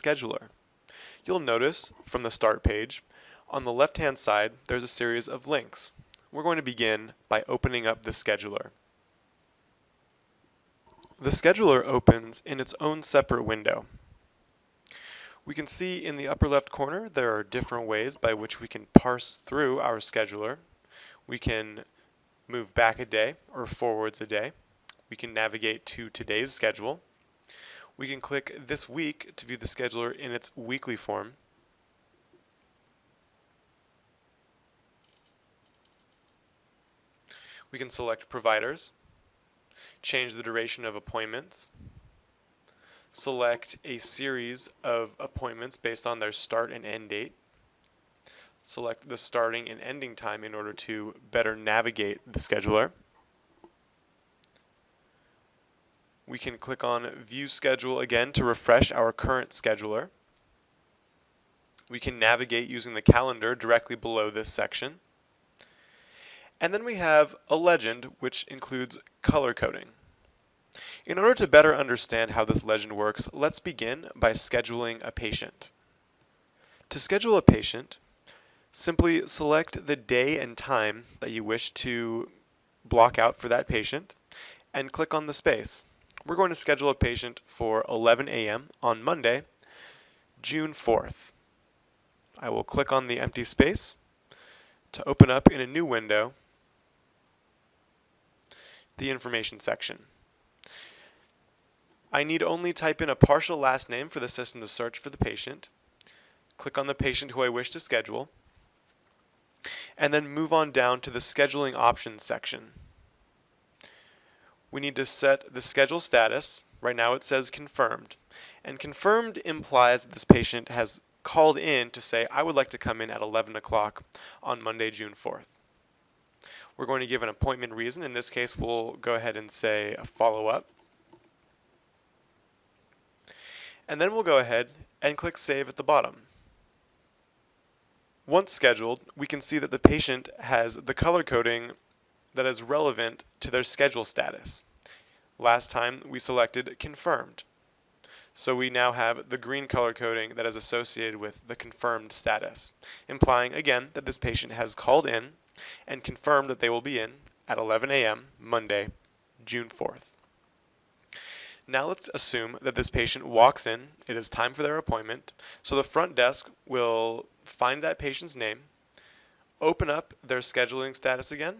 scheduler. You'll notice from the start page, on the left-hand side, there's a series of links. We're going to begin by opening up the scheduler. The scheduler opens in its own separate window. We can see in the upper left corner there are different ways by which we can parse through our scheduler. We can move back a day or forwards a day. We can navigate to today's schedule. We can click this week to view the scheduler in its weekly form. We can select providers, change the duration of appointments, select a series of appointments based on their start and end date, select the starting and ending time in order to better navigate the scheduler. We can click on View Schedule again to refresh our current scheduler. We can navigate using the calendar directly below this section. And then we have a legend which includes color coding. In order to better understand how this legend works, let's begin by scheduling a patient. To schedule a patient, simply select the day and time that you wish to block out for that patient and click on the space. We're going to schedule a patient for 11 a.m. on Monday, June 4th. I will click on the empty space to open up in a new window the information section. I need only type in a partial last name for the system to search for the patient, click on the patient who I wish to schedule, and then move on down to the scheduling options section. We need to set the schedule status. Right now it says confirmed. And confirmed implies that this patient has called in to say, I would like to come in at 11 o'clock on Monday, June 4th. We're going to give an appointment reason. In this case, we'll go ahead and say a follow-up. And then we'll go ahead and click Save at the bottom. Once scheduled, we can see that the patient has the color coding that is relevant to their schedule status. Last time we selected confirmed. So we now have the green color coding that is associated with the confirmed status, implying again that this patient has called in and confirmed that they will be in at 11 a.m. Monday, June 4th. Now let's assume that this patient walks in, it is time for their appointment, so the front desk will find that patient's name, open up their scheduling status again,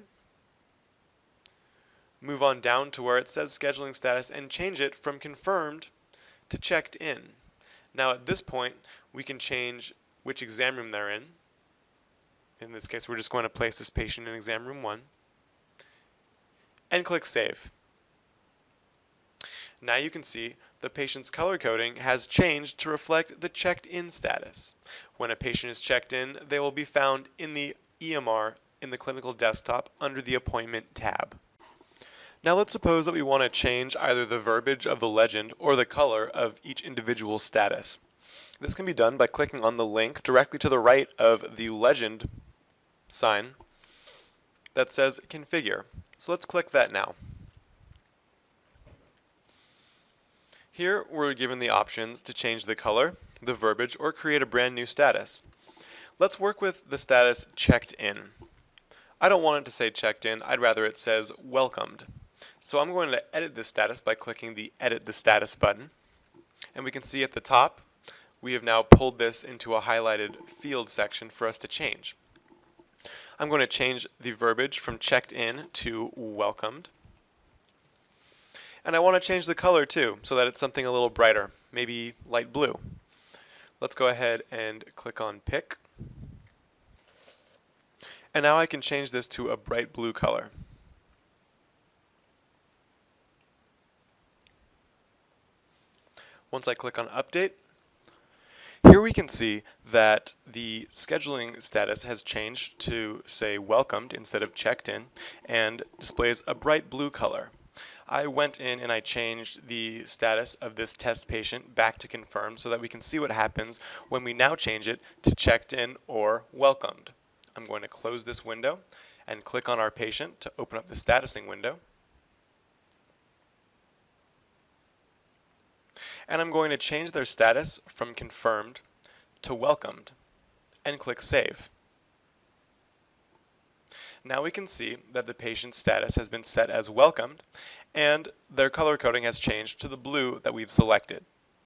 move on down to where it says scheduling status and change it from confirmed to checked in. Now at this point, we can change which exam room they're in. In this case, we're just going to place this patient in exam room 1 and click Save. Now you can see the patient's color coding has changed to reflect the checked in status. When a patient is checked in, they will be found in the EMR in the clinical desktop under the appointment tab. Now let's suppose that we want to change either the verbiage of the legend or the color of each individual status. This can be done by clicking on the link directly to the right of the legend sign that says Configure. So let's click that now. Here we're given the options to change the color, the verbiage, or create a brand new status. Let's work with the status checked in. I don't want it to say checked in, I'd rather it says welcomed. So I'm going to edit this status by clicking the Edit the Status button. And we can see at the top, we have now pulled this into a highlighted field section for us to change. I'm going to change the verbiage from checked in to welcomed. And I want to change the color too, so that it's something a little brighter, maybe light blue. Let's go ahead and click on Pick. And now I can change this to a bright blue color. Once I click on Update, here we can see that the scheduling status has changed to say welcomed instead of checked in and displays a bright blue color. I went in and I changed the status of this test patient back to confirmed so that we can see what happens when we now change it to checked in or welcomed. I'm going to close this window and click on our patient to open up the statusing window. and I'm going to change their status from confirmed to welcomed and click Save. Now we can see that the patient's status has been set as welcomed and their color coding has changed to the blue that we've selected.